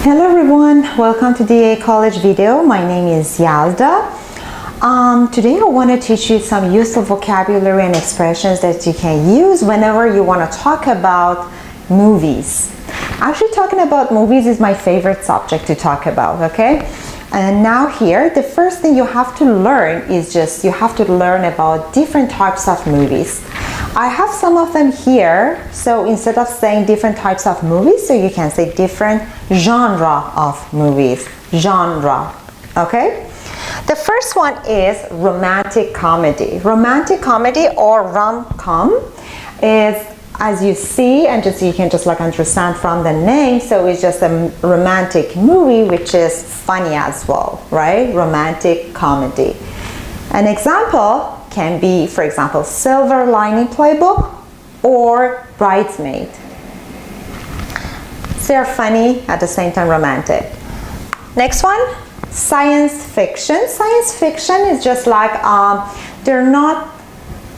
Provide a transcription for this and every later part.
Hello everyone, welcome to DEA College video. My name is Yelda. Today I want to teach you some useful vocabulary and expressions that you can use whenever you want to talk about movies. Actually, talking about movies is my favorite subject to talk about, okay? And now here, the first thing you have to learn is you have to learn about different types of movies. I have some of them here, so instead of saying different types of movies, so you can say different genre of movies. Genre, okay? The first one is romantic comedy. Romantic comedy or rom-com is, as you see, and you can just like understand from the name, so it's just a romantic movie which is funny as well, right? Romantic comedy. An example can be, for example, Silver Lining Playbook or Bridesmaid. So they're funny at the same time romantic. Next one, science fiction. Science fiction is just like they're not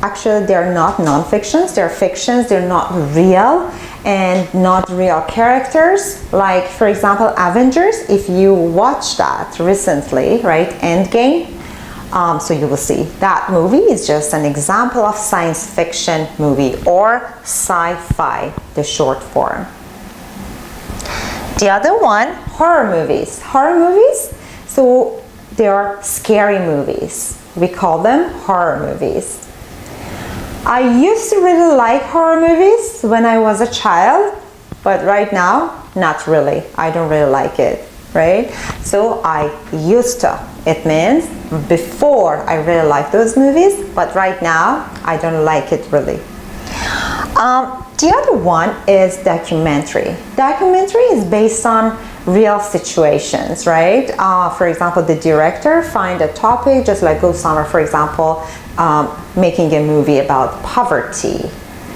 non-fictions, they're fictions, they're not real and not real characters. Like, for example, Avengers, if you watch that recently, right, Endgame, so you will see that movie is just an example of science fiction movie or sci-fi, the short form. The other one, horror movies. Horror movies, so they are scary movies. We call them horror movies. I used to really like horror movies when I was a child, but right now, not really. I don't really like it, right? So I used to. It means before I really liked those movies, but right now, I don't like it really. The other one is documentary. Documentary is based on real situations, right? For example, the director find a topic, just like go somewhere, for example, making a movie about poverty,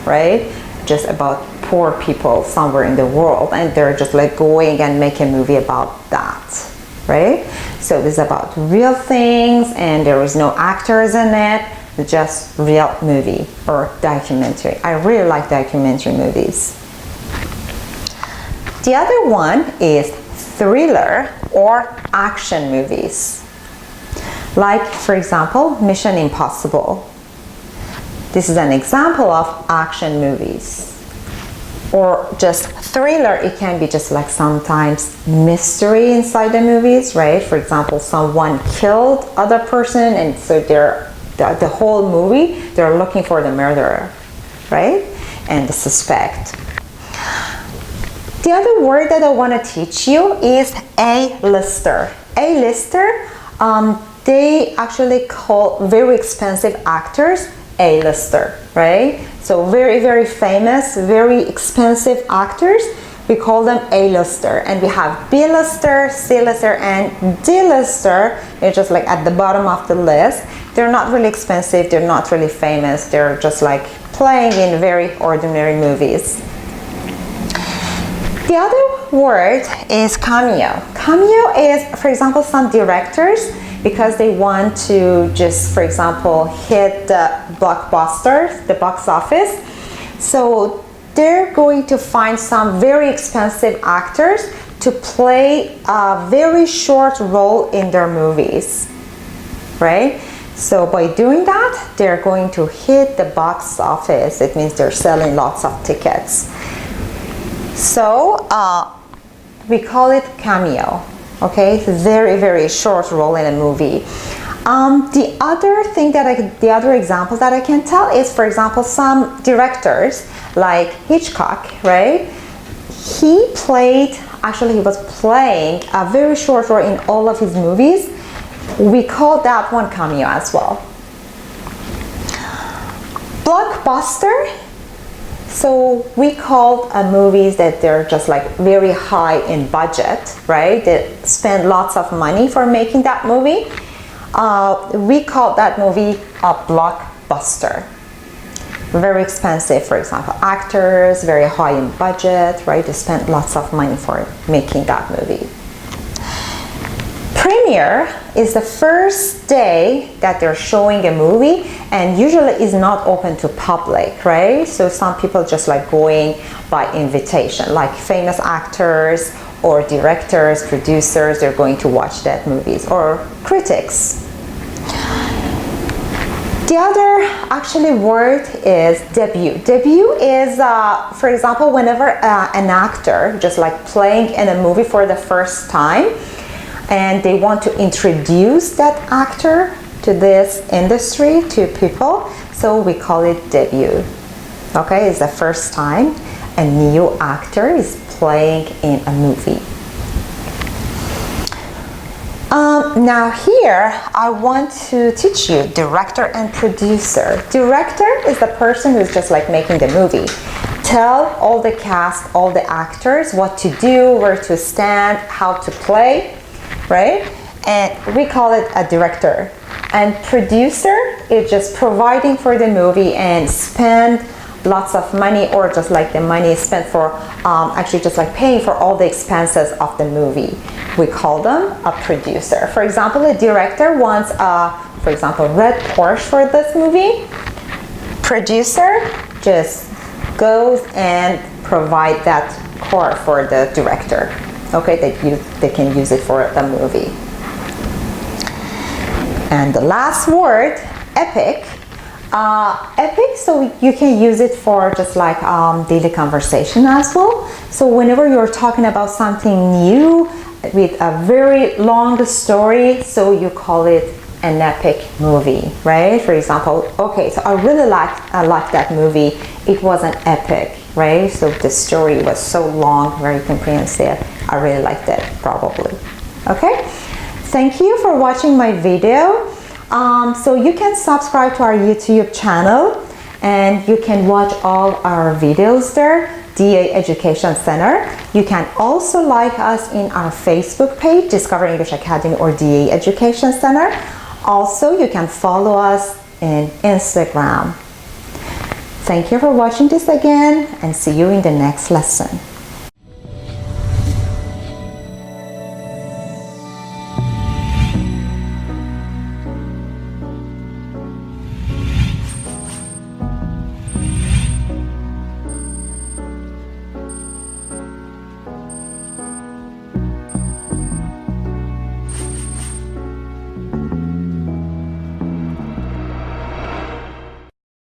right? Just about poor people somewhere in the world, and they're just like going and make a movie about that, right? So it's about real things and there is no actors in it, just real movie or documentary. I really like documentary movies. The other one is thriller or action movies. Like, for example, Mission Impossible. This is an example of action movies. Or just thriller, it can be just like sometimes mystery inside the movies, right? For example, someone killed other person and so the whole movie, they're looking for the murderer, right? And the suspect. The other word that I want to teach you is A-lister. A-lister, they actually call very expensive actors A-lister, right? So very, very famous, very expensive actors, we call them A-lister. And we have B-lister, C-lister, and D-lister. They're just like at the bottom of the list. They're not really expensive, they're not really famous, they're just like playing in very ordinary movies. The other word is cameo. Cameo is, for example, some directors, because they want to just, for example, hit the blockbuster, the box office. So they're going to find some very expensive actors to play a very short role in their movies, right? So by doing that, they're going to hit the box office. It means they're selling lots of tickets. So we call it cameo. Okay, it's a very, very short role in a movie. The other example that I can tell is, for example, some directors like Hitchcock, right? He was playing a very short role in all of his movies. We call that one cameo as well. Blockbuster. So we call movies that they're just like very high in budget, right? They spend lots of money for making that movie. We call that movie a blockbuster. Very expensive, for example, actors, very high in budget, right? They spend lots of money for making that movie. Premiere is the first day that they're showing a movie, and usually is not open to public, right? So some people just like going by invitation, like famous actors or directors, producers, they're going to watch that movies, or critics. The other actually word is debut. Debut is, for example, whenever an actor just like playing in a movie for the first time and they want to introduce that actor to this industry, to people, so we call it debut. Okay, it's the first time a new actor is playing in a movie. Now here, I want to teach you director and producer. Director is the person who's just like making the movie. Tell all the cast, all the actors what to do, where to stand, how to play, right? And we call it a director. And producer is just providing for the movie and spend lots of money, or just like the money spent for actually just like paying for all the expenses of the movie. We call them a producer. For example, a director wants for example, red Porsche for this movie. Producer just goes and provide that car for the director. Okay, they can use it for the movie. And the last word, epic. Epic, so you can use it for just like daily conversation as well. So whenever you're talking about something new with a very long story, so you call it an epic movie, right? For example, okay, so I really liked that movie. It was an epic, right? So the story was so long, very comprehensive. I really liked it, probably. Okay, thank you for watching my video. So you can subscribe to our YouTube channel and you can watch all our videos there, DEA Education Centre. You can also like us in our Facebook page, Discover English Academy or DEA Education Centre. Also, you can follow us in Instagram. Thank you for watching this again and see you in the next lesson.